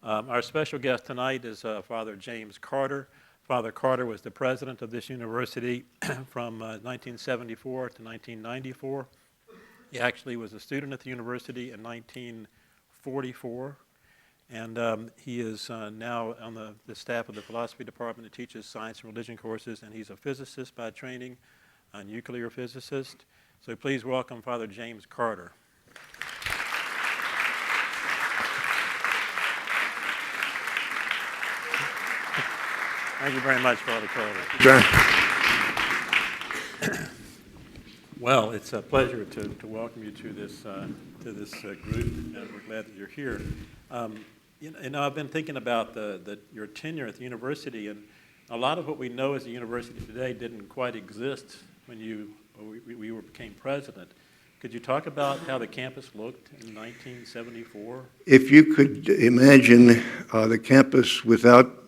Our special guest tonight is Father James Carter. Father Carter was the president of this university from 1974 to 1994. He actually was a student at the university in 1944, and he is now on the staff of the philosophy department that teaches science and religion courses, and he's a physicist by training, a nuclear physicist. So please welcome Father James Carter. Thank you very much, Father Carter. Sure. Well, it's a pleasure to welcome you to this group, and we're glad that you're here. I've been thinking about your tenure at the university, and a lot of what we know as a university today didn't quite exist when we became president. Could you talk about how the campus looked in 1974? If you could imagine the campus without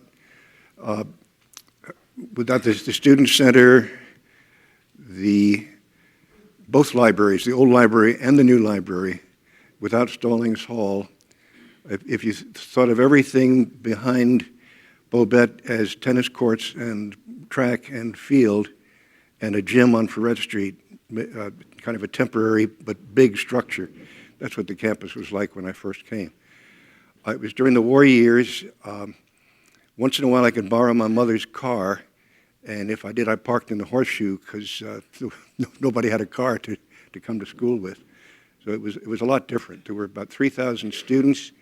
the student center, both libraries, the old library and the new library, without Stallings Hall, if you thought of everything behind Bobette as tennis courts and track and field and a gym on Ferret Street, kind of a temporary but big structure, that's what the campus was like when I first came. It was during the war years. Once in a while I could borrow my mother's car, and if I did, I parked in the Horseshoe because nobody had a car to come to school with. So it was a lot different. There were about 3,000 students.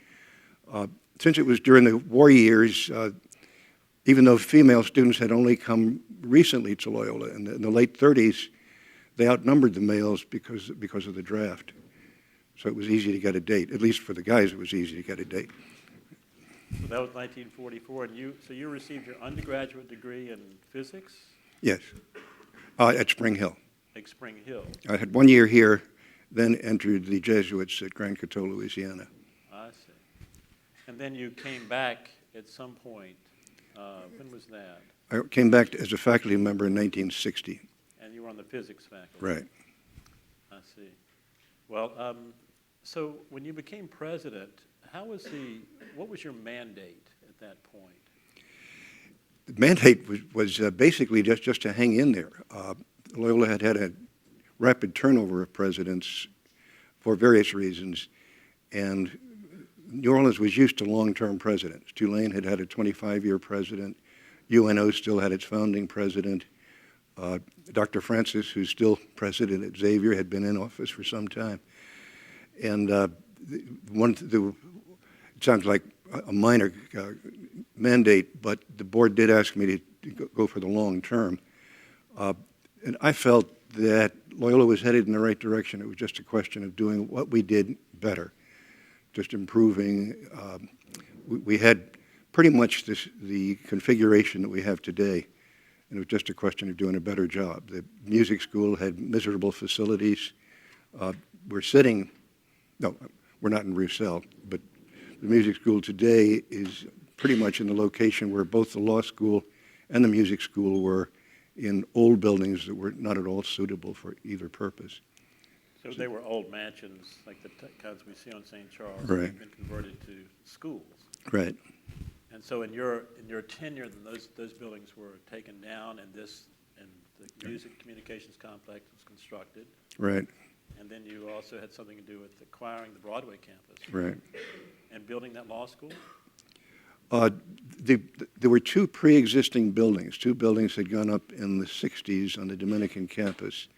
Since it was during the war years, even though female students had only come recently to Loyola in the late 30s, they outnumbered the males because of the draft. So it was easy to get a date. At least for the guys, it was easy to get a date. So that was 1944, and you received your undergraduate degree in physics? Yes, at Spring Hill. At Spring Hill. I had 1 year here, then entered the Jesuits at Grand Coteau, Louisiana. I see. And then you came back at some point. When was that? I came back as a faculty member in 1960. And you were on the physics faculty? Right. I see. Well, so when you became president, what was your mandate at that point? The mandate was basically just to hang in there. Loyola had a rapid turnover of presidents for various reasons, and New Orleans was used to long-term presidents. Tulane had a 25-year president. UNO still had its founding president. Dr. Francis, who's still president at Xavier, had been in office for some time. And it sounds like a minor mandate, but the board did ask me to go for the long term. And I felt that Loyola was headed in the right direction. It was just a question of doing what we did better, just improving. We had pretty much the configuration that we have today, and it was just a question of doing a better job. The music school had miserable facilities. We're not in Roussel, but the music school today is pretty much in the location where both the law school and the music school were, in old buildings that were not at all suitable for either purpose. So they were old mansions, like the kinds we see on St. Charles, right, that have been converted to schools. Right. And so in your tenure, then those buildings were taken down, and the music communications complex was constructed. Right. And then you also had something to do with acquiring the Broadway campus. Right. And building that law school? There were two pre-existing buildings. Two buildings had gone up in the 60s on the Dominican campus.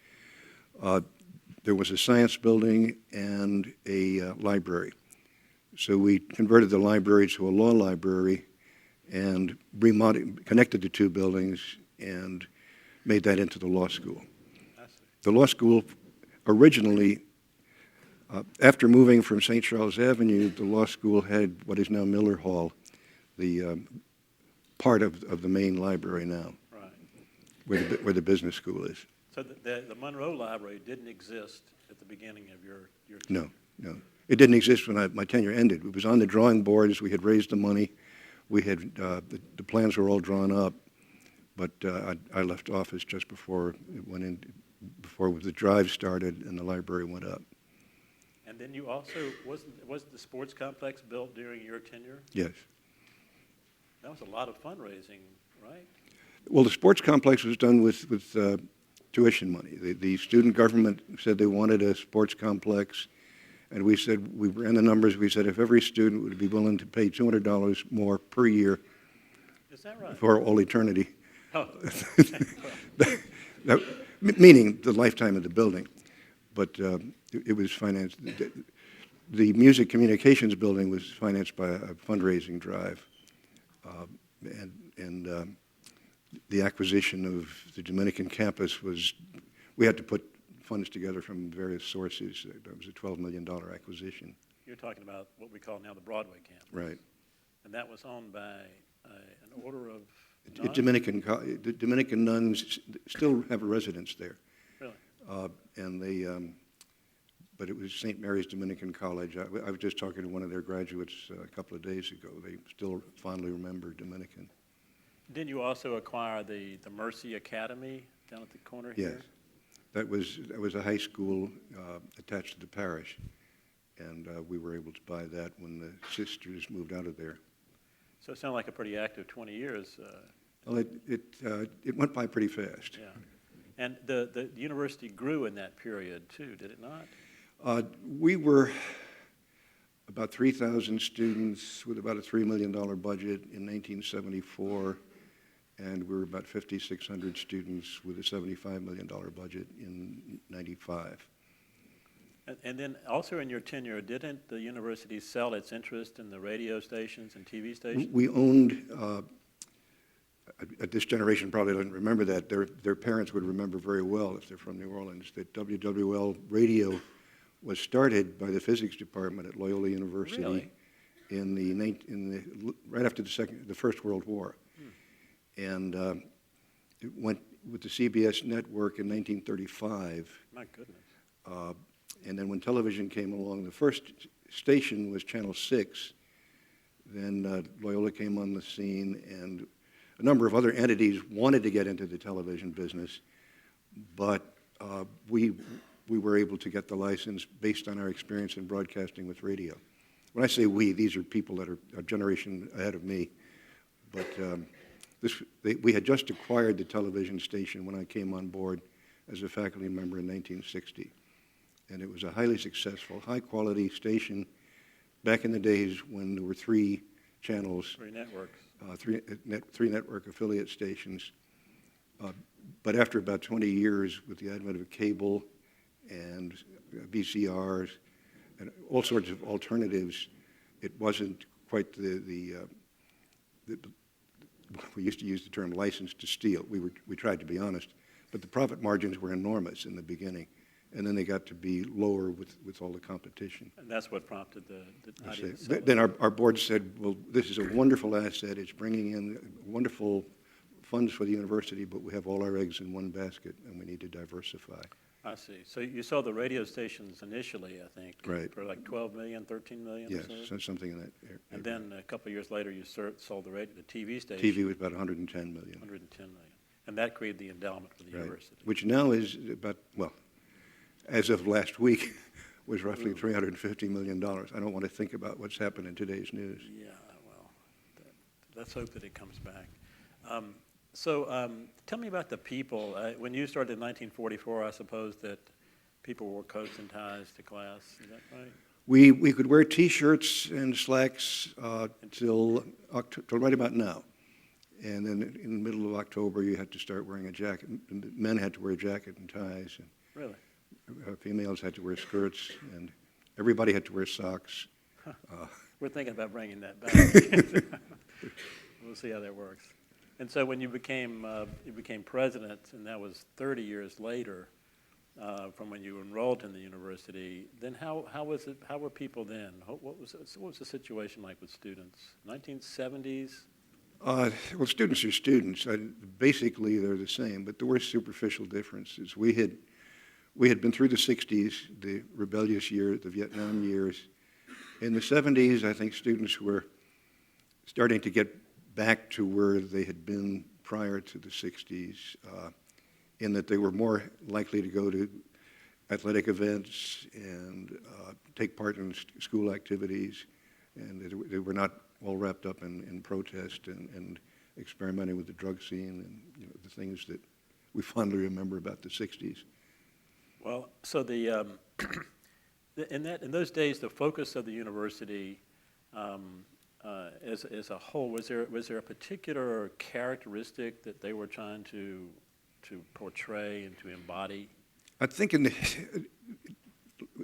There was a science building and a library. So we converted the library to a law library and connected the two buildings and made that into the law school. The law school originally, after moving from St. Charles Avenue, the law school had what is now Miller Hall, the part of the main library now, right, where the business school is. So the Monroe Library didn't exist at the beginning of your tenure? No. It didn't exist when my tenure ended. It was on the drawing boards. We had raised the money. We had the plans were all drawn up, but I left office just before it went in, before the drive started and the library went up. And then you also, was the sports complex built during your tenure? Yes. That was a lot of fundraising, right? Well, the sports complex was done with tuition money. The student government said they wanted a sports complex, and we said, we ran the numbers, we said if every student would be willing to pay $200 more per year Is that right? for all eternity, Oh, meaning the lifetime of the building. But it was financed. The music communications building was financed by a fundraising drive, and the acquisition of the Dominican campus was, we had to put funds together from various sources. It was a $12 million acquisition. you're talking about what we call now the Broadway campus. Right. And that was owned by an order of The nuns? the Dominican nuns still have a residence there. Really? And they, but it was St. Mary's Dominican College. I was just talking to one of their graduates a couple of days ago. They still fondly remember Dominican. Didn't you also acquire the Mercy Academy down at the corner Yes. here? That was a high school attached to the parish, and we were able to buy that when the sisters moved out of there. So it sounded like a pretty active 20 years. Well, it went by pretty fast. Yeah. And the university grew in that period too, did it not? We were about 3,000 students with about a $3 million budget in 1974, and we were about 5,600 students with a $75 million budget in 95. And then also in your tenure, didn't the university sell its interest in the radio stations and TV stations? We owned, this generation probably doesn't remember that. Their parents would remember very well if they're from New Orleans, that WWL radio was started by the physics department at Loyola University. Really? Right after the First World War. And it went with the CBS network in 1935. My goodness. And then when television came along, the first station was Channel 6. Then Loyola came on the scene, and a number of other entities wanted to get into the television business, but we were able to get the license based on our experience in broadcasting with radio. When I say we, these are people that are a generation ahead of me, but we had just acquired the television station when I came on board as a faculty member in 1960. And it was a highly successful, high-quality station back in the days when there were 3 channels. 3 networks. 3 network affiliate stations. But after about 20 years, with the advent of cable and VCRs and all sorts of alternatives, it wasn't quite we used to use the term license to steal. We tried to be honest, but the profit margins were enormous in the beginning, and then they got to be lower with all the competition. And that's what prompted the idea. Then our board said, well, this is a wonderful asset. It's bringing in wonderful funds for the university, but we have all our eggs in one basket, and we need to diversify. I see. So you saw the radio stations initially, I think, Right. for like 12 million, 13 million Yes, or so? something in that area. And then a couple of years later, you sold the TV station. TV was about 110 million. 110 million. And that created the endowment for the Right. university. Which now is about, well, as of last week, was roughly $350 million. I don't want to think about what's happened in today's news. Yeah, well, let's hope that it comes back. So tell me about the people. When you started in 1944, I suppose that people wore coats and ties to class. Is that right? We could wear T-shirts and slacks till right about now. And then in the middle of October, you had to start wearing a jacket. And men had to wear a jacket and ties. And Really? females had to wear skirts, and everybody had to wear socks. We're thinking about bringing that back. We'll see how that works. And so when you became president, and that was 30 years later from when you enrolled in the university, then how was it? How were people then? What was the situation like with students? 1970s? Well, students are students. Basically, they're the same, but there were superficial differences. We had been through the 60s, the rebellious years, the Vietnam years. In the 70s, I think students were starting to get back to where they had been prior to the 60s, in that they were more likely to go to athletic events and take part in school activities, and they were not all wrapped up in protest and experimenting with the drug scene and the things that we fondly remember about the 60s. Well, so in those days, the focus of the university as a whole, was there a particular characteristic that they were trying to portray and to embody? I think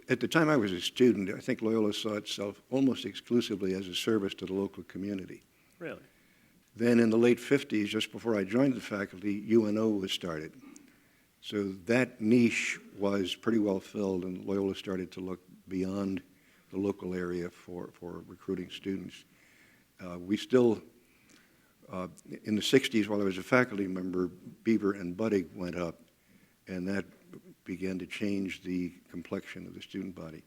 at the time I was a student, I think Loyola saw itself almost exclusively as a service to the local community. Really? Then in the late 50s, just before I joined the faculty, UNO was started. So that niche was pretty well filled, and Loyola started to look beyond the local area for recruiting students. We still, in the 60s, while I was a faculty member, Beaver and Buddig went up, and that began to change the complexion of the student body.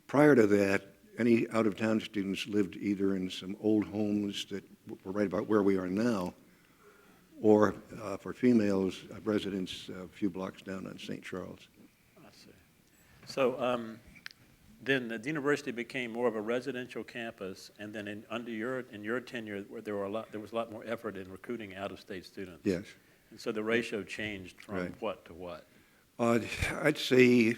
Prior to that, any out-of-town students lived either in some old homes that were right about where we are now, or for females, residents a few blocks down on St. Charles. I see. So then the university became more of a residential campus, and then in your tenure, there was a lot more effort in recruiting out-of-state students. Yes. And so the ratio changed from Right. what to what? I'd say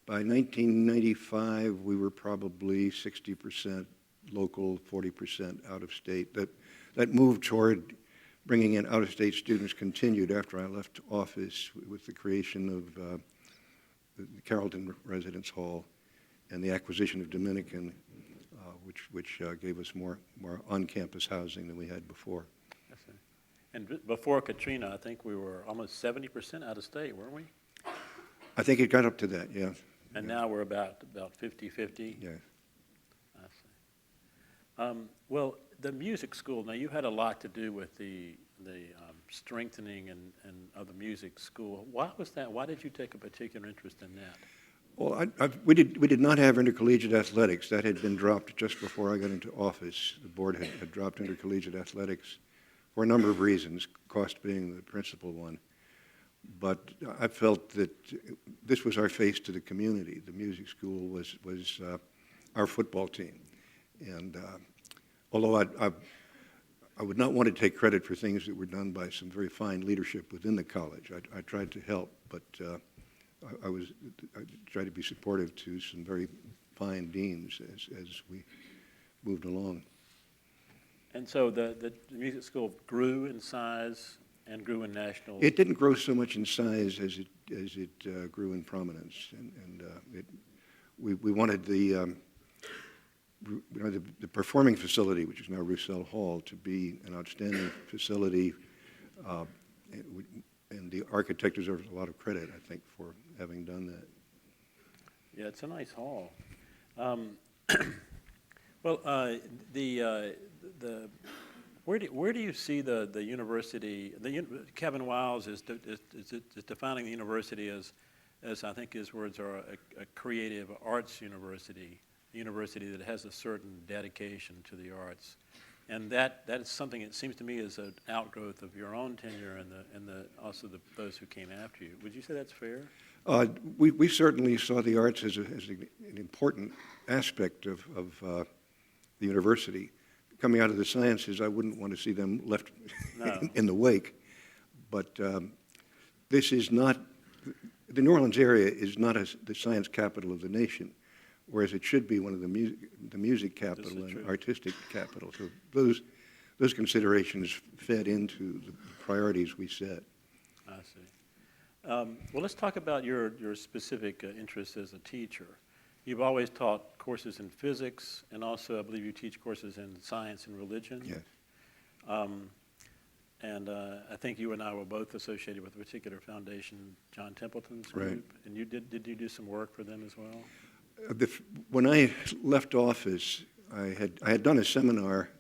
by 1995, we were probably 60% local, 40% out-of-state. That move toward bringing in out-of-state students continued after I left office with the creation of the Carrollton Residence Hall and the acquisition of Dominican, which gave us more on-campus housing than we had before. I see. And before Katrina, I think we were almost 70% out of state, weren't we? I think it got up to that, yeah. And now we're about 50-50? Yeah. I see. Well, the music school, now you had a lot to do with the strengthening and of the music school. Why was that? Why did you take a particular interest in that? Well, we did not have intercollegiate athletics. That had been dropped just before I got into office. The board had dropped intercollegiate athletics for a number of reasons, cost being the principal one. But I felt that this was our face to the community. The music school was our football team. And although I would not want to take credit for things that were done by some very fine leadership within the college, I tried to help, but I tried to be supportive to some very fine deans as we moved along. And so the music school grew in size and grew in national. It didn't grow so much in size as it grew in prominence, and we wanted the performing facility, which is now Roussel Hall, to be an outstanding facility, and the architect deserves a lot of credit, I think, for having done that. Yeah, it's a nice hall. Well, where do you see the university? Kevin Wiles is defining the university as I think his words are a creative arts university, a university that has a certain dedication to the arts, and that is something that seems to me is an outgrowth of your own tenure and also those who came after you. Would you say that's fair? We certainly saw the arts as an important aspect of the university. Coming out of the sciences, I wouldn't want to see them left in the wake. But this is not, the New Orleans area is not the science capital of the nation, whereas it should be one of the music capital and artistic capital. So those considerations fed into the priorities we set. I see. Well, let's talk about your specific interests as a teacher. You've always taught courses in physics, and also I believe you teach courses in science and religion. Yes. And I think you and I were both associated with a particular foundation, John Templeton's group. Right. And did you do some work for them as well? When I left office, I had done a seminar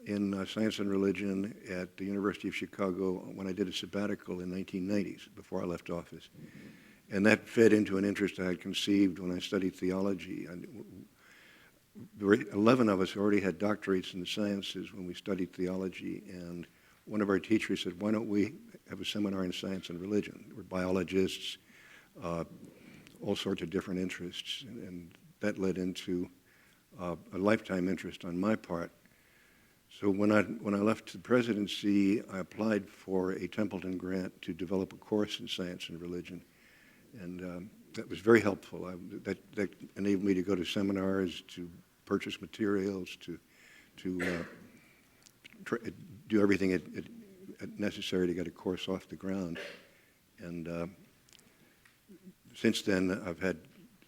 in science and religion at the University of Chicago when I did a sabbatical in the 1990s, before I left office. And that fed into an interest I had conceived when I studied theology. And there were 11 of us who already had doctorates in the sciences when we studied theology, and one of our teachers said, why don't we have a seminar in science and religion? We're biologists, all sorts of different interests, and that led into a lifetime interest on my part. So when I left the presidency, I applied for a Templeton grant to develop a course in science and religion, and that was very helpful. That enabled me to go to seminars, to purchase materials, to do everything necessary to get a course off the ground. And since then, I've had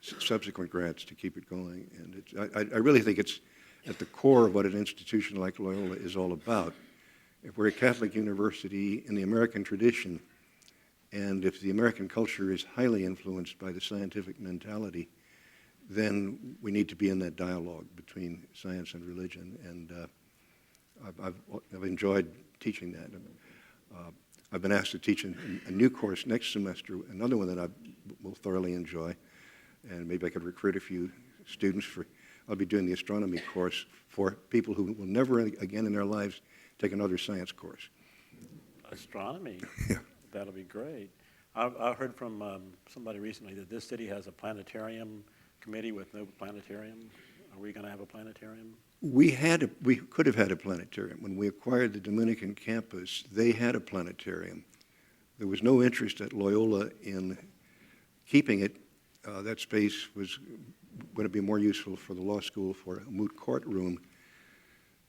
subsequent grants to keep it going. And I really think it's at the core of what an institution like Loyola is all about. If we're a Catholic university in the American tradition, and if the American culture is highly influenced by the scientific mentality, then we need to be in that dialogue between science and religion. And I've enjoyed teaching that. I've been asked to teach a new course next semester, another one that I will thoroughly enjoy, and maybe I could recruit a few students for. I'll be doing the astronomy course for people who will never again in their lives take another science course. Astronomy? Yeah. That'll be great. I heard from somebody recently that this city has a planetarium committee with no planetarium. Are we going to have a planetarium? We could have had a planetarium. When we acquired the Dominican campus, they had a planetarium. There was no interest at Loyola in keeping it. That space was going to be more useful for the law school for a moot court room.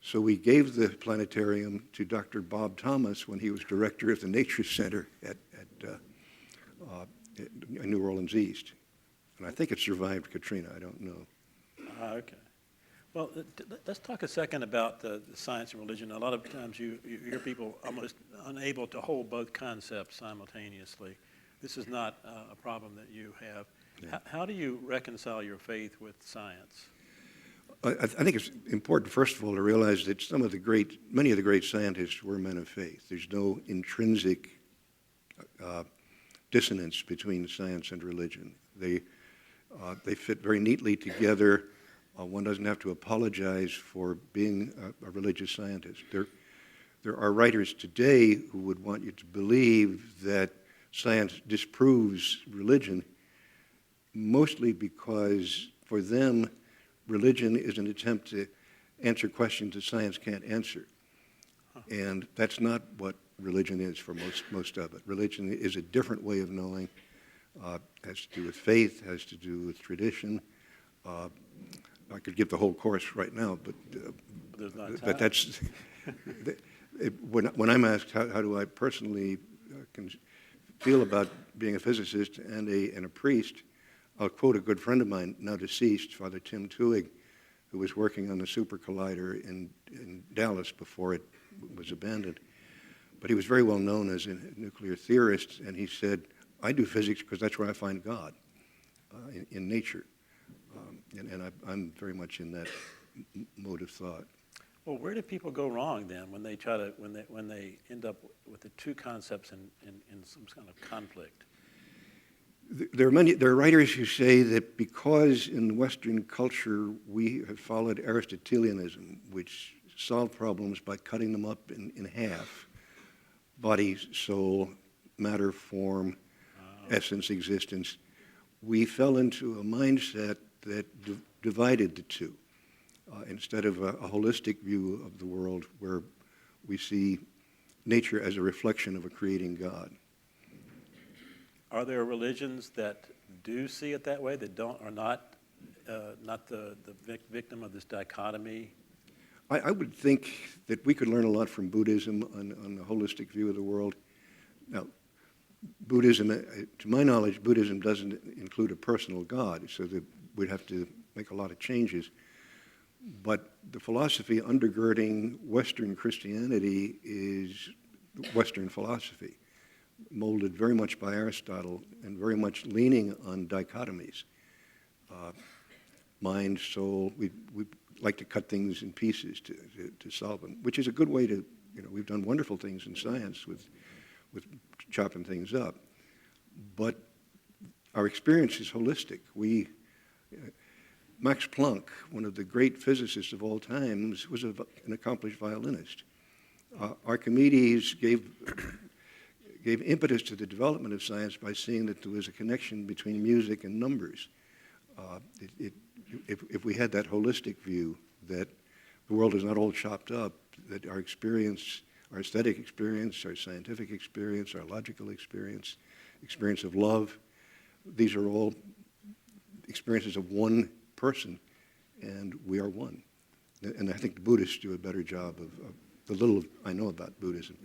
So we gave the planetarium to Dr. Bob Thomas when he was director of the Nature Center at New Orleans East. And I think it survived Katrina. I don't know. Okay. Well, let's talk a second about the science and religion. A lot of times you hear people almost unable to hold both concepts simultaneously. This is not a problem that you have. Yeah. How do you reconcile your faith with science? I think it's important, first of all, to realize that many of the great scientists were men of faith. There's no intrinsic dissonance between science and religion. They fit very neatly together. One doesn't have to apologize for being a religious scientist. There are writers today who would want you to believe that science disproves religion, mostly because for them, religion is an attempt to answer questions that science can't answer. And that's not what religion is for most of it. Religion is a different way of knowing. Has to do with faith, has to do with tradition. I could give the whole course right now, but there's not time. But that's when I'm asked how do I personally feel about being a physicist and a priest, I'll quote a good friend of mine, now deceased, Father Tim Tuig, who was working on the super collider in Dallas before it was abandoned. But he was very well known as a nuclear theorist, and he said, I do physics because that's where I find God, in nature. And I'm very much in that mode of thought. Well, where do people go wrong then when they try to when they end up with the two concepts in some kind of conflict? There are writers who say that because in Western culture we have followed Aristotelianism, which solved problems by cutting them up in half, body, soul, matter, form, essence, existence, we fell into a mindset that divided the two instead of a holistic view of the world where we see nature as a reflection of a creating God. Are there religions that do see it that way, that are not the victim of this dichotomy? I would think that we could learn a lot from Buddhism on a holistic view of the world. Now, Buddhism, to my knowledge, Buddhism doesn't include a personal God, so that we'd have to make a lot of changes. But the philosophy undergirding Western Christianity is Western philosophy, molded very much by Aristotle and very much leaning on dichotomies. Mind, soul, we like to cut things in pieces to solve them, which is a good way to, we've done wonderful things in science with chopping things up. But our experience is holistic. Max Planck, one of the great physicists of all times, was an accomplished violinist. Archimedes gave impetus to the development of science by seeing that there was a connection between music and numbers. If we had that holistic view that the world is not all chopped up, that our experience, our aesthetic experience, our scientific experience, our logical experience, experience of love, these are all experiences of one person, and we are one. And I think the Buddhists do a better job of the little I know about Buddhism,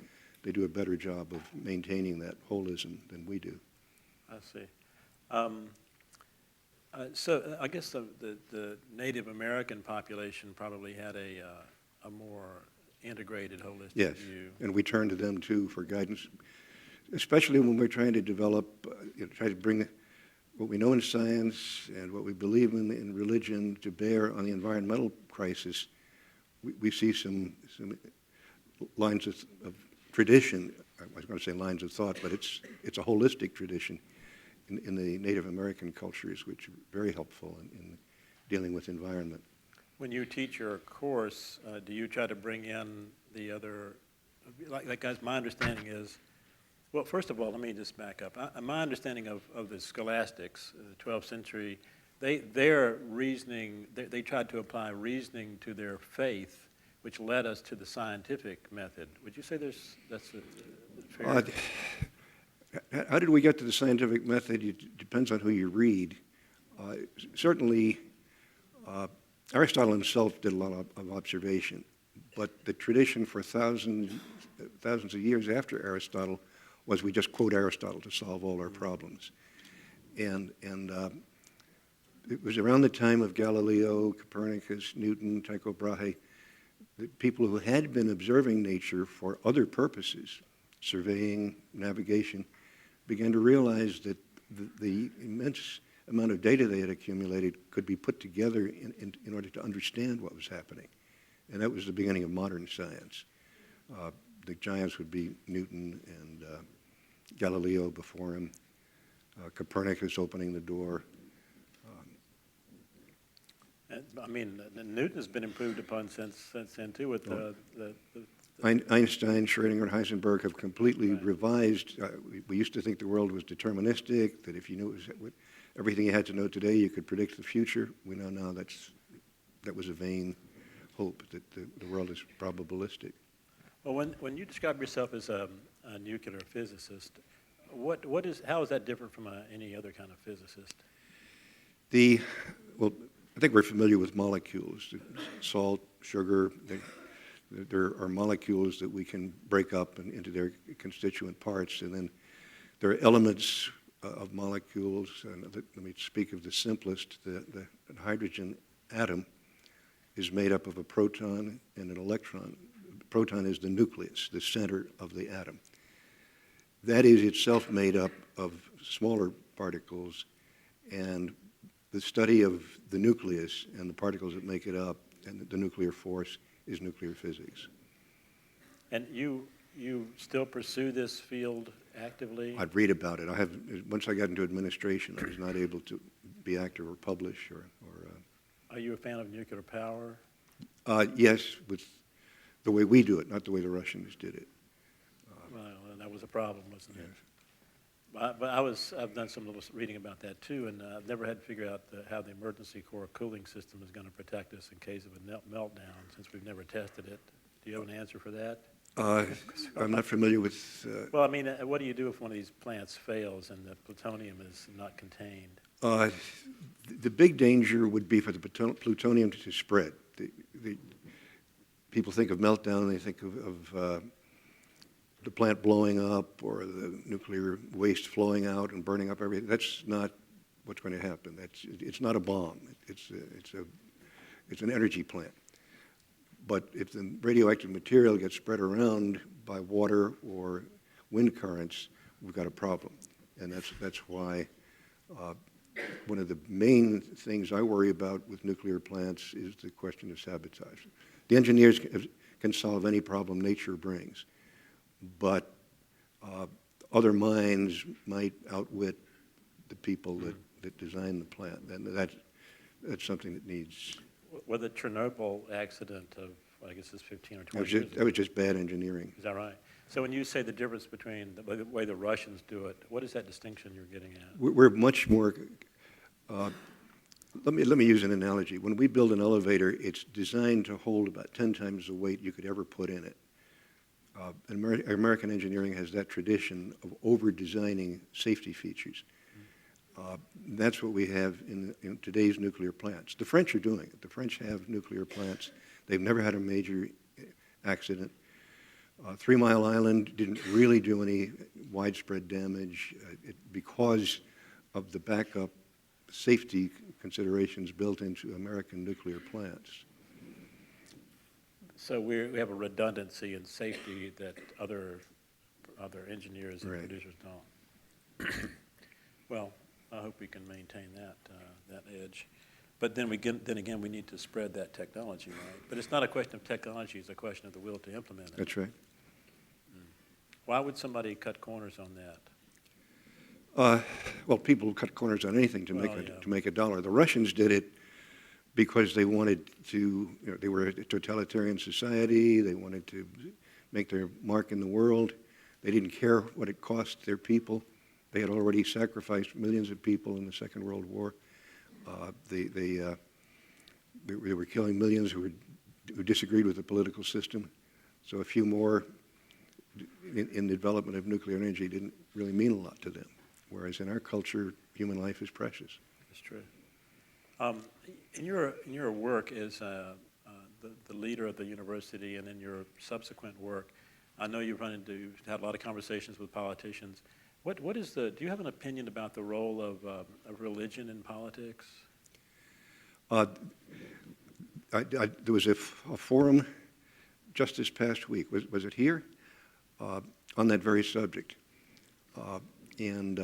they do a better job of maintaining that holism than we do. I see. So I guess the Native American population probably had a more integrated, holistic view. And we turn to them too for guidance, especially when we're trying to develop, try to bring what we know in science and what we believe in religion to bear on the environmental crisis. We see some lines of tradition. I was going to say lines of thought, but it's a holistic tradition in the Native American cultures, which are very helpful in dealing with environment. When you teach your course, do you try to bring in the other, like guys, my understanding is, well, first of all, let me just back up. My understanding of the scholastics, the 12th century, their reasoning, they tried to apply reasoning to their faith, which led us to the scientific method. Would you say that's fair? How did we get to the scientific method? It depends on who you read. Certainly, Aristotle himself did a lot of observation, but the tradition for thousands of years after Aristotle was we just quote Aristotle to solve all our problems. And it was around the time of Galileo, Copernicus, Newton, Tycho Brahe, that people who had been observing nature for other purposes, surveying, navigation, began to realize that the immense amount of data they had accumulated could be put together in order to understand what was happening. And that was the beginning of modern science. The giants would be Newton and Galileo before him, Copernicus opening the door. I mean, Newton's been improved upon since then too with Einstein, Schrödinger, and Heisenberg have completely revised. We used to think the world was deterministic, that if you knew everything you had to know today, you could predict the future. We know now that was a vain hope, that the world is probabilistic. Well, when you describe yourself as a nuclear physicist, how is that different from any other kind of physicist? Well, I think we're familiar with molecules, salt, sugar. There are molecules that we can break up into their constituent parts, and then there are elements of molecules. And let me speak of the simplest. The hydrogen atom is made up of a proton and an electron. The proton is the nucleus, the center of the atom. That is itself made up of smaller particles, and the study of the nucleus and the particles that make it up and the nuclear force is nuclear physics. And you still pursue this field actively? I'd read about it. Once I got into administration, I was not able to be active or publish or Are you a fan of nuclear power? Yes, with the way we do it, not the way the Russians did it. Well, that was a problem, wasn't it? Yes. But I've done some little reading about that too, and I've never had to figure out how the emergency core cooling system is going to protect us in case of a meltdown, since we've never tested it. Do you have an answer for that? I'm not familiar with... Well, I mean, what do you do if one of these plants fails and the plutonium is not contained? The big danger would be for the plutonium to spread. People think of meltdown, they think of the plant blowing up or the nuclear waste flowing out and burning up everything. That's not what's going to happen. It's not a bomb. It's an energy plant. But if the radioactive material gets spread around by water or wind currents, we've got a problem. And that's why one of the main things I worry about with nuclear plants is the question of sabotage. The engineers can solve any problem nature brings, but other minds might outwit the people that design the plant, and that's something that needs... Well, the Chernobyl accident of I guess it's 15 or That 20 was years just, ago. that was just bad engineering. Is that right? So when you say the difference between the way the Russians do it, what is that distinction you're getting at? We're much more, let me use an analogy. When we build an elevator, it's designed to hold about 10 times the weight you could ever put in it. American engineering has that tradition of over-designing safety features. That's what we have in today's nuclear plants. The French are doing it. The French have nuclear plants. They've never had a major accident. 3 Mile Island didn't really do any widespread damage because of the backup safety considerations built into American nuclear plants. So we have a redundancy in safety that other engineers and Right. producers don't. Well, I hope we can maintain that edge. But then again, we need to spread that technology, right? But it's not a question of technology, it's a question of the will to implement it. That's right. Why would somebody cut corners on that? Well, people cut corners on anything to make a dollar. The Russians did it because they wanted to, they were a totalitarian society. They wanted to make their mark in the world. They didn't care what it cost their people. They had already sacrificed millions of people in the Second World War. They were killing millions who disagreed with the political system. So a few more in the development of nuclear energy didn't really mean a lot to them. Whereas in our culture, human life is precious. That's true. In your work as the leader of the university and in your subsequent work, I know you've had a lot of conversations with politicians. Do you have an opinion about the role of religion in politics? There was a forum just this past week. Was it here? On that very subject. And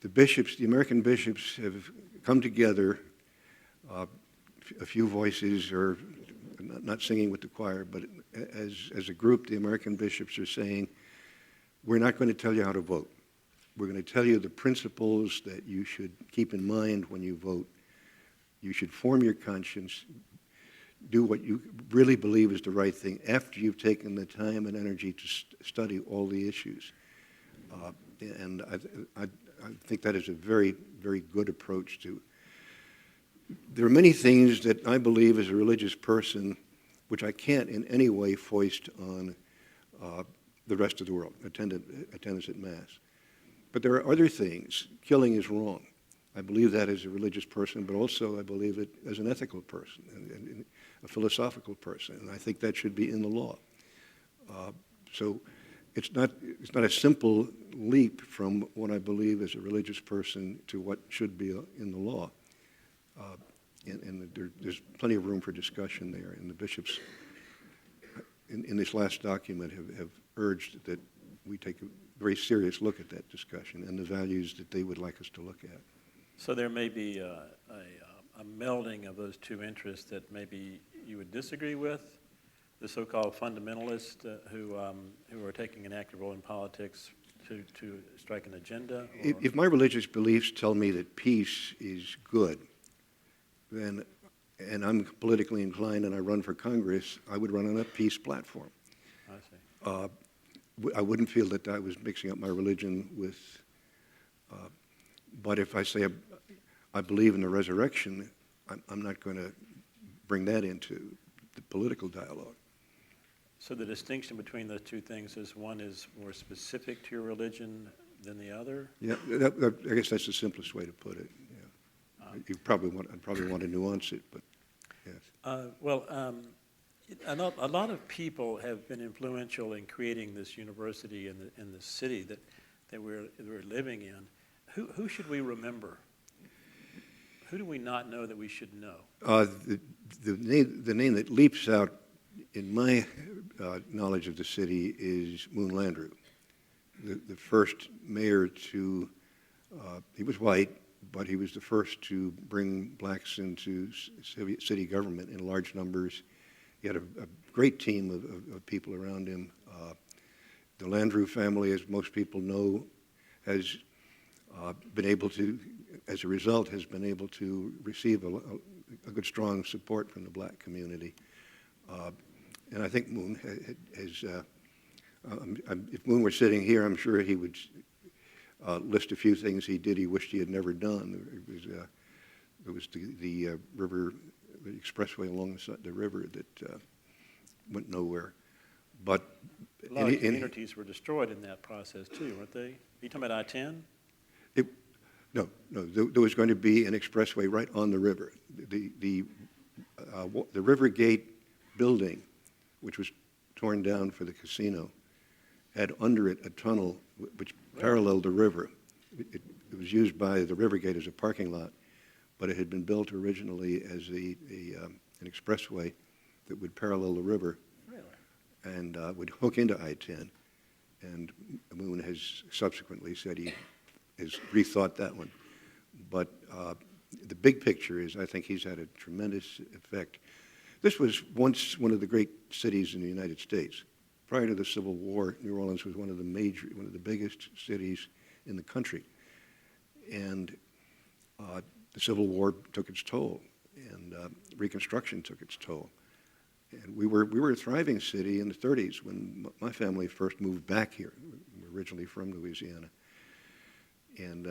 the American bishops have come together. A few voices are not singing with the choir, but as a group, the American bishops are saying, we're not going to tell you how to vote. We're going to tell you the principles that you should keep in mind when you vote. You should form your conscience, do what you really believe is the right thing after you've taken the time and energy to study all the issues. And I think that is a very, very good approach to. There are many things that I believe as a religious person which I can't in any way foist on the rest of the world, attendance at Mass. But there are other things. Killing is wrong. I believe that as a religious person, but also I believe it as an ethical person and a philosophical person, and I think that should be in the law. So it's not a simple leap from what I believe as a religious person to what should be in the law. And there's plenty of room for discussion there, and the bishops in this last document have urged that we take a very serious look at that discussion and the values that they would like us to look at. So there may be a melding of those two interests that maybe you would disagree with, the so-called fundamentalists who are taking an active role in politics to strike an agenda? Or? If my religious beliefs tell me that peace is good, then, and I'm politically inclined and I run for Congress, I would run on a peace platform. I see. I wouldn't feel that I was mixing up my religion with, but if I say I believe in the resurrection, I'm not going to bring that into the political dialogue. So the distinction between those two things is one is more specific to your religion than the other? Yeah, I guess that's the simplest way to put it. Yeah. I'd probably want to nuance it, but yes. A lot of people have been influential in creating this university in the city that we're living in. Who should we remember? Who do we not know that we should know? The name that leaps out in my knowledge of the city is Moon Landrieu, the first mayor to, he was white, but he was the first to bring blacks into city government in large numbers. He had a great team of people around him. The Landrieu family, as most people know, has been able to, as a result, has been able to receive a good, strong support from the black community. And I think Moon has, if Moon were sitting here, I'm sure he would list a few things he did he wished he had never done. It was the river, the expressway along the river that went nowhere. But A lot of communities were destroyed in that process too, weren't they? Are you talking about I-10? No. There was going to be an expressway right on the river. The River Gate building, which was torn down for the casino, had under it a tunnel which paralleled the river. It was used by the River Gate as a parking lot, but it had been built originally as an expressway that would parallel the river. Really? And would hook into I-10. And Moon has subsequently said he has rethought that one. But the big picture is I think he's had a tremendous effect. This was once one of the great cities in the United States. Prior to the Civil War, New Orleans was one of the biggest cities in the country. And the Civil War took its toll, and Reconstruction took its toll. And we were a thriving city in the 30s when my family first moved back here. We were originally from Louisiana. And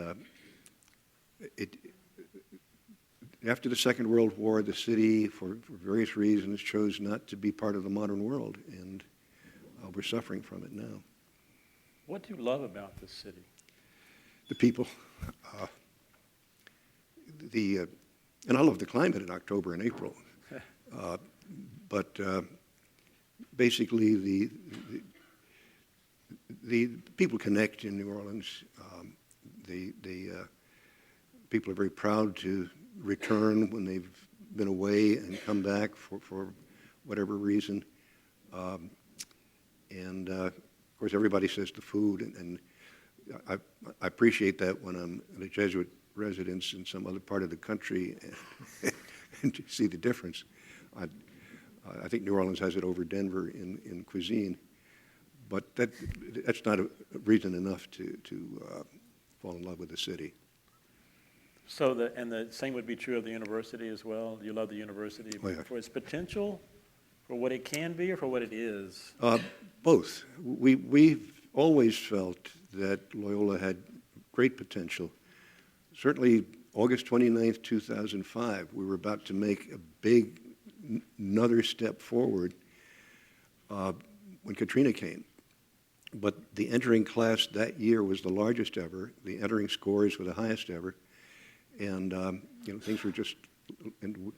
after the Second World War, the city, for various reasons, chose not to be part of the modern world, and we're suffering from it now. What do you love about this city? The people. And I love the climate in October and April. But basically, the people connect in New Orleans. People are very proud to return when they've been away and come back for whatever reason. And of course, everybody says the food, and I appreciate that when I'm at a Jesuit residence in some other part of the country and to see the difference. I think New Orleans has it over Denver in cuisine, but that's not a reason enough to fall in love with the city. So the same would be true of the university as well? You love the university for its potential, for what it can be, or for what it is? Both. We've always felt that Loyola had great potential. Certainly, August 29th, 2005, we were about to make another step forward when Katrina came. But the entering class that year was the largest ever. The entering scores were the highest ever. And things were just, and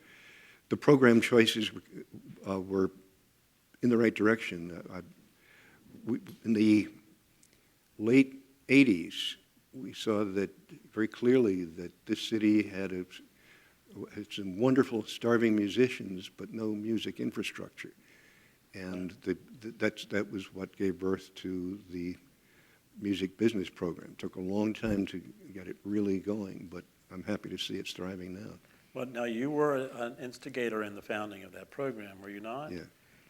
the program choices were in the right direction. In the late 80s, we saw that very clearly that this city had some wonderful starving musicians, but no music infrastructure. And that was what gave birth to the music business program. It took a long time to get it really going, but I'm happy to see it's thriving now. Well, now you were an instigator in the founding of that program, were you not? Yeah.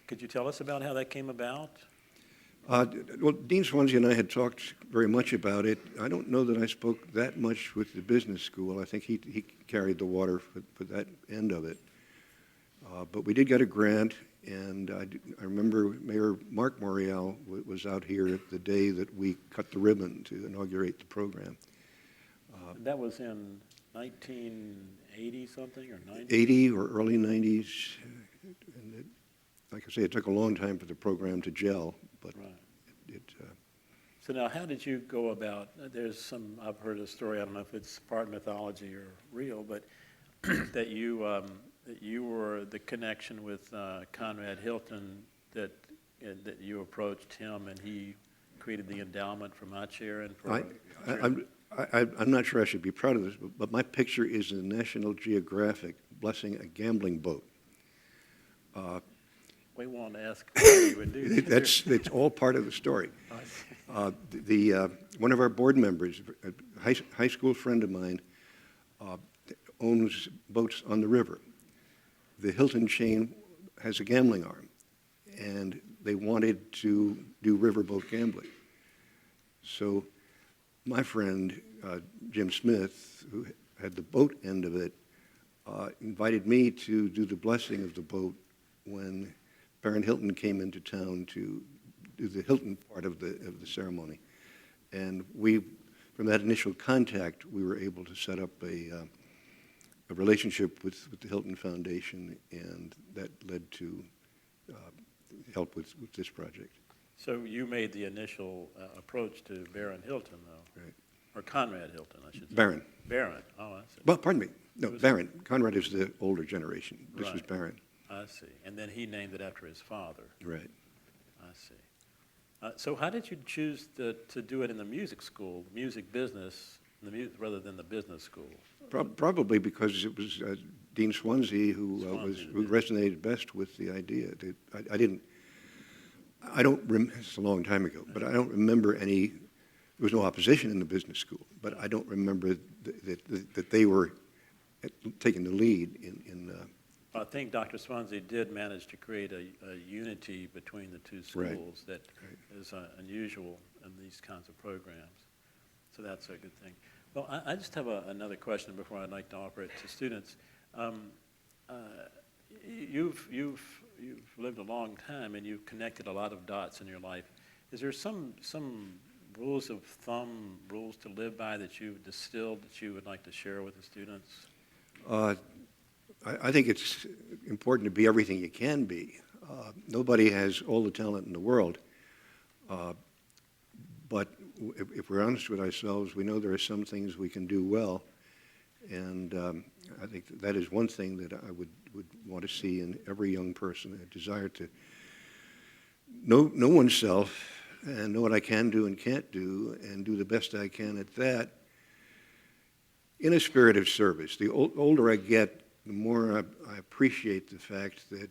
Could you tell us about how that came about? Well, Dean Swansea and I had talked very much about it. I don't know that I spoke that much with the business school. I think he carried the water for that end of it. But we did get a grant, and I remember Mayor Mark Morial was out here the day that we cut the ribbon to inaugurate the program. That was in 1980 something or 90? 80 or early 90s. And like I say, it took a long time for the program to gel, but right. it So now, how did you go about? I've heard a story. I don't know if it's part mythology or real, but that you were the connection with Conrad Hilton. That you approached him, and he created the endowment for my chair and for. I'm not sure I should be proud of this, but my picture is in National Geographic blessing a gambling boat. We won't ask why you would do that. It's all part of the story. One of our board members, a high school friend of mine, owns boats on the river. The Hilton chain has a gambling arm, and they wanted to do riverboat gambling. So my friend, Jim Smith, who had the boat end of it, invited me to do the blessing of the boat when Baron Hilton came into town to do the Hilton part of the ceremony. And from that initial contact, we were able to set up a relationship with the Hilton Foundation, and that led to help with this project. So you made the initial approach to Baron Hilton, though? Right. Or Conrad Hilton, I should say. Baron. Baron, oh, I see. Well, pardon me. No, Baron. Conrad is the older generation. This was Right. Baron. I see. And then he named it after his father. Right. I see. So how did you choose to do it in the music school, music business, rather than the business school? Probably because it was Dean Swansea who Swansea, resonated best with the idea. It's a long time ago, but I don't remember any. There was no opposition in the business school, but I don't remember that they were taking the lead in. I think Dr. Swansea did manage to create a unity between the two schools that is unusual in these kinds of programs. So that's a good thing. Well, I just have another question before I'd like to offer it to students. You've lived a long time and you've connected a lot of dots in your life. Is there some rules of thumb, rules to live by that you've distilled that you would like to share with the students? I think it's important to be everything you can be. Nobody has all the talent in the world, but if we're honest with ourselves, we know there are some things we can do well, and I think that is one thing that I would want to see in every young person, a desire to know oneself and know what I can do and can't do, and do the best I can at that in a spirit of service. The older I get, the more I appreciate the fact that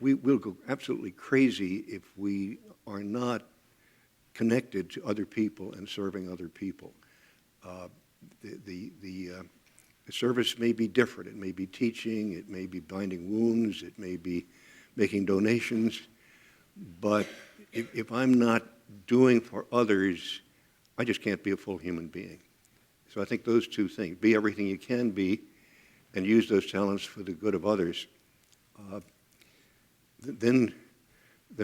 we'll go absolutely crazy if we are not connected to other people and serving other people. The service may be different. It may be teaching, it may be binding wounds, it may be making donations, but if I'm not doing for others, I just can't be a full human being. So I think those two things, be everything you can be and use those talents for the good of others. Then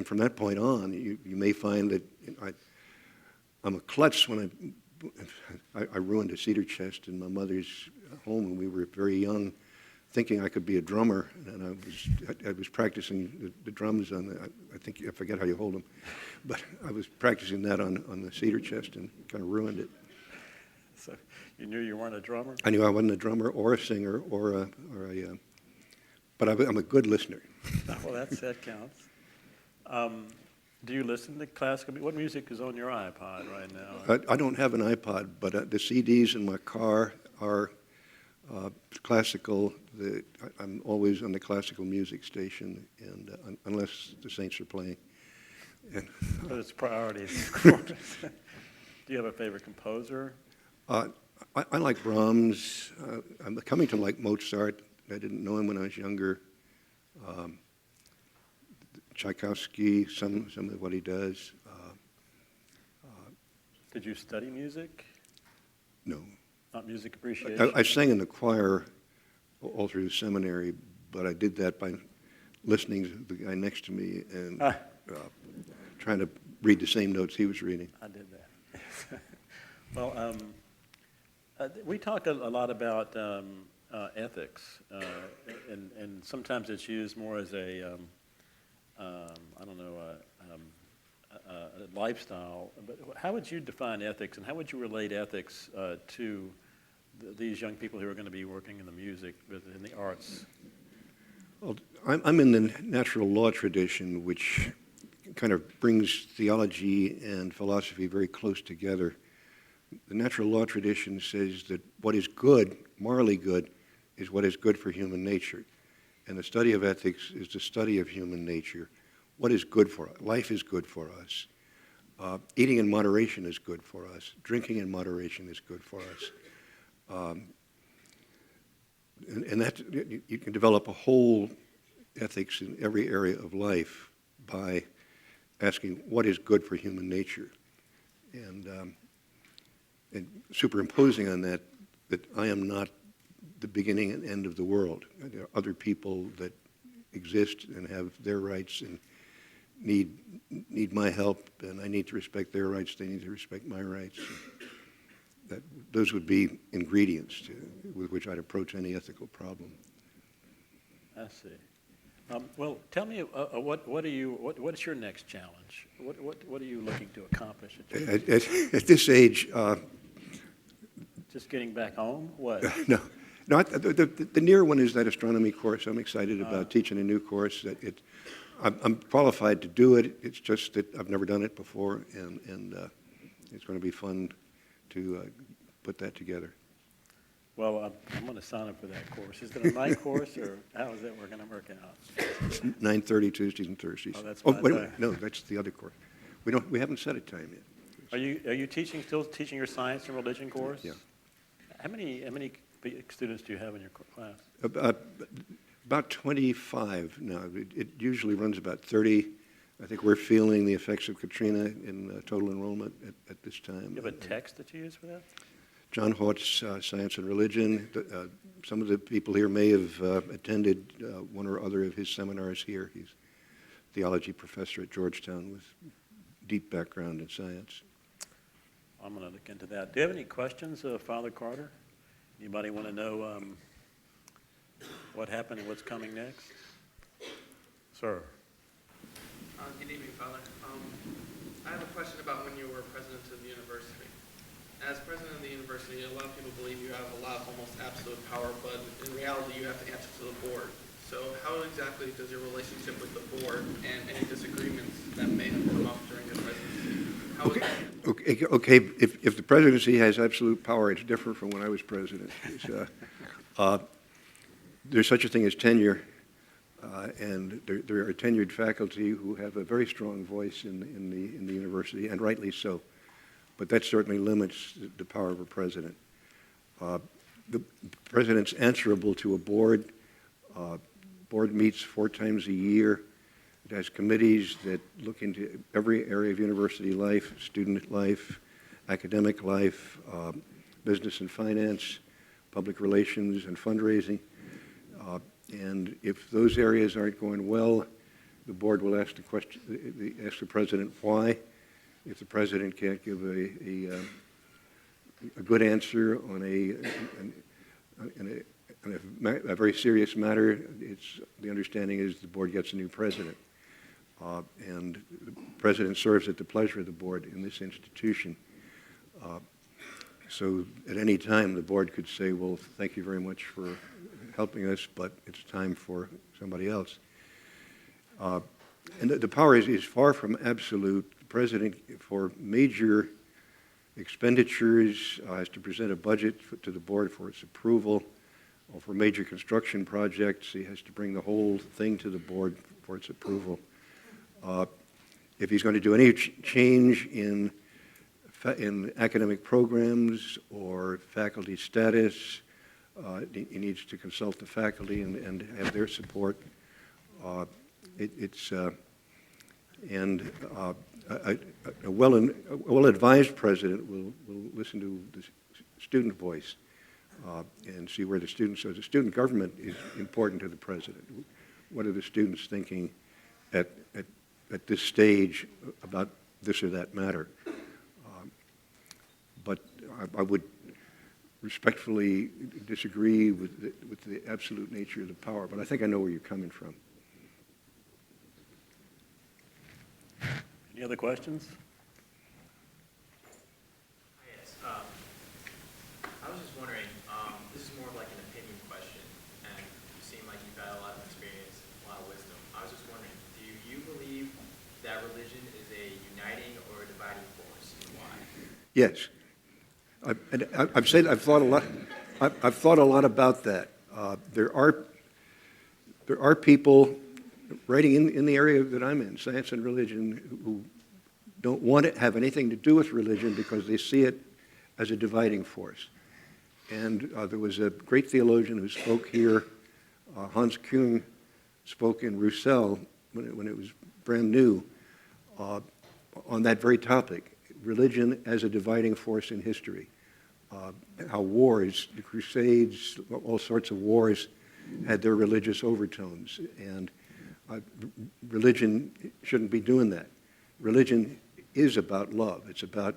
from that point on, you may find that I'm a klutz when I ruined a cedar chest in my mother's home when we were very young, thinking I could be a drummer, and I was practicing the drums on I forget how you hold them, but I was practicing that on the cedar chest and kind of ruined it. So you knew you weren't a drummer? I knew I wasn't a drummer or a singer but I'm a good listener. Well, that counts. Do you listen to classical music? What music is on your iPod right now? I don't have an iPod, but the CDs in my car are classical. I'm always on the classical music station, and unless the Saints are playing. But it's priorities. Do you have a favorite composer? I like Brahms. I'm coming to like Mozart. I didn't know him when I was younger. Tchaikovsky, some of what he does. Did you study music? No. Not music appreciation? I sang in the choir all through the seminary, but I did that by listening to the guy next to me and trying to read the same notes he was reading. I did that. Well, we talk a lot about ethics, and sometimes it's used more as a lifestyle. But how would you define ethics, and how would you relate ethics to these young people who are going to be working in the music, in the arts? Well, I'm in the natural law tradition, which kind of brings theology and philosophy very close together. The natural law tradition says that what is good, morally good, is what is good for human nature. And the study of ethics is the study of human nature. What is good for us? Life is good for us. Eating in moderation is good for us. Drinking in moderation is good for us. And that you can develop a whole ethics in every area of life by asking what is good for human nature, and superimposing on that I am not the beginning and end of the world. There are other people that exist and have their rights and need my help, and I need to respect their rights, they need to respect my rights. Those would be ingredients with which I'd approach any ethical problem. I see. Well, tell me, what is your next challenge? What are you looking to accomplish? At this age, Just getting back home? What? no. The near one is that astronomy course. I'm excited about teaching a new course. I'm qualified to do it. It's just that I've never done it before, and it's going to be fun to put that together. Well, I'm going to sign up for that course. Is it a night course, or how is that going to work out? It's 9:30 Tuesdays and Thursdays. Oh, that's wait a my minute. No, that's the other course. We haven't set a time yet. Are you still teaching your science and religion course? Yeah. How many students do you have in your class? About 25 now. It usually runs about 30. I think we're feeling the effects of Katrina in total enrollment at this time. You have a text that you use for that? John Haught's Science and Religion. Some of the people here may have attended one or other of his seminars here. He's a theology professor at Georgetown with deep background in science. I'm going to look into that. Do you have any questions, Father Carter? Anybody want to know what happened and what's coming next? Sir. Good evening, Father. I have a question about when you were president of the university. As president of the university, a lot of people believe you have a lot of almost absolute power, but in reality, you have to answer to the board. So how exactly does your relationship with the board and any disagreements that may have come up during your presidency, how is that? Okay. If the presidency has absolute power, it's different from when I was president. There's such a thing as tenure, and there are tenured faculty who have a very strong voice in the university, and rightly so. But that certainly limits the power of a president. The president's answerable to a board. Board meets 4 times a year. It has committees that look into every area of university life, student life, academic life, business and finance, public relations, and fundraising. And if those areas aren't going well, the board will ask ask the president why. If the president can't give a good answer on a very serious matter, the understanding is the board gets a new president. And the president serves at the pleasure of the board in this institution. So at any time, the board could say, well, thank you very much for helping us, but it's time for somebody else. And the power is far from absolute. The president, for major expenditures, has to present a budget to the board for its approval. Or for major construction projects, he has to bring the whole thing to the board for its approval. If he's going to do any change in academic programs or faculty status, he needs to consult the faculty and have their support. A well-advised president will listen to the student voice and see where the students are. The student government is important to the president. What are the students thinking at this stage about this or that matter? But I would respectfully disagree with the absolute nature of the power, but I think I know where you're coming from. Any other questions? Yes. I was just wondering, this is more of like an opinion question, and you seem like you've had a lot of experience, a lot of wisdom. I was just wondering, do you believe that religion is a uniting or a dividing force, and why? Yes. I've thought a lot. I've thought a lot about that. There are people writing in the area that I'm in, science and religion, who don't want to have anything to do with religion because they see it as a dividing force. And there was a great theologian who spoke here, Hans Küng, spoke in Roussel when it was brand new, on that very topic, religion as a dividing force in history. How wars, the Crusades, all sorts of wars had their religious overtones. And Religion shouldn't be doing that. Religion is about love. It's about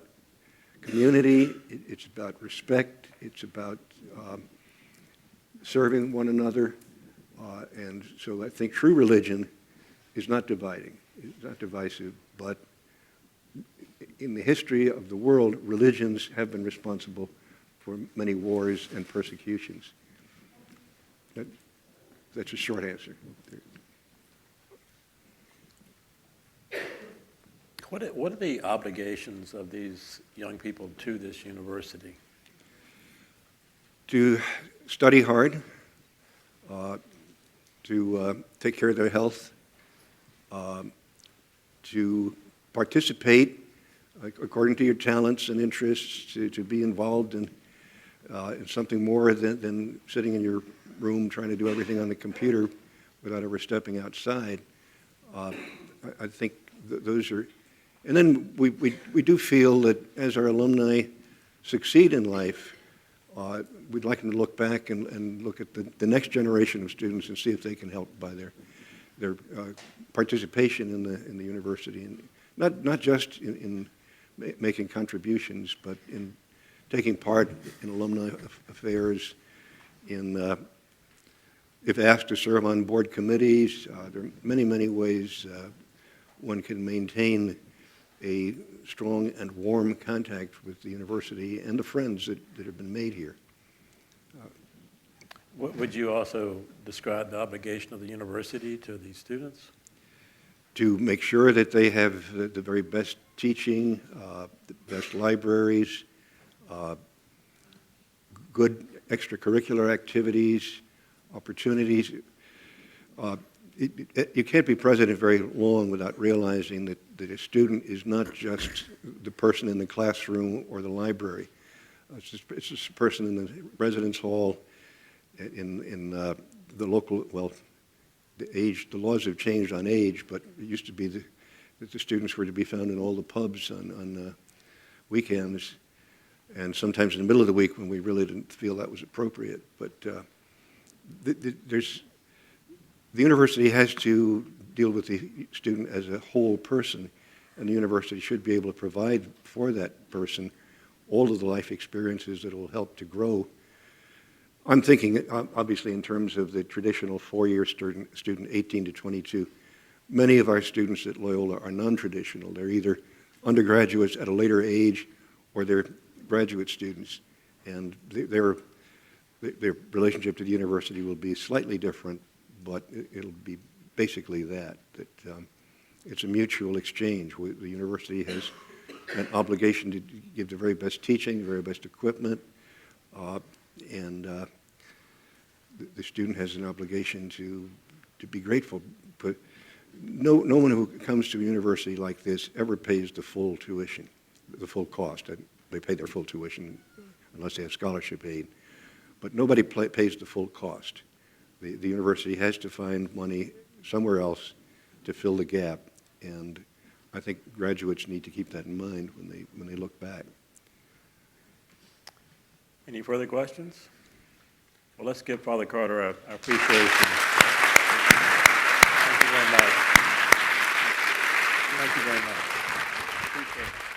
community. It's about respect. It's about serving one another. And so I think true religion is not dividing. It's not divisive. But in the history of the world, religions have been responsible for many wars and persecutions. That's a short answer. What are the obligations of these young people to this university? To study hard, to take care of their health, to participate according to your talents and interests, to be involved in something more than sitting in your room trying to do everything on the computer without ever stepping outside. I think those are, and then we do feel that as our alumni succeed in life, we'd like them to look back and look at the next generation of students and see if they can help by their participation in the university, and not just in making contributions, but in taking part in alumni affairs, in if asked to serve on board committees. There are many ways one can maintain a strong and warm contact with the university and the friends that have been made here. Would you also describe the obligation of the university to these students? To make sure that they have the very best teaching, the best libraries, good extracurricular activities, opportunities. You can't be president very long without realizing that a student is not just the person in the classroom or the library. It's just a person in the residence hall, in the local, well, the laws have changed on age, but it used to be that the students were to be found in all the pubs on weekends, and sometimes in the middle of the week when we really didn't feel that was appropriate. But the university has to deal with the student as a whole person, and the university should be able to provide for that person all of the life experiences that will help to grow. I'm thinking, obviously, in terms of the traditional four-year student, 18 to 22. Many of our students at Loyola are non-traditional. They're either undergraduates at a later age or they're graduate students, and their relationship to the university will be slightly different, but it'll be basically that it's a mutual exchange. The university has an obligation to give the very best teaching, the very best equipment, and the student has an obligation to be grateful. But no one who comes to a university like this ever pays the full tuition, the full cost. They pay their full tuition unless they have scholarship aid, but nobody pays the full cost. The university has to find money somewhere else to fill the gap, and I think graduates need to keep that in mind when they look back. Any further questions? Well, let's give Father Carter our appreciation. Thank you very much. Thank you very much. Appreciate it.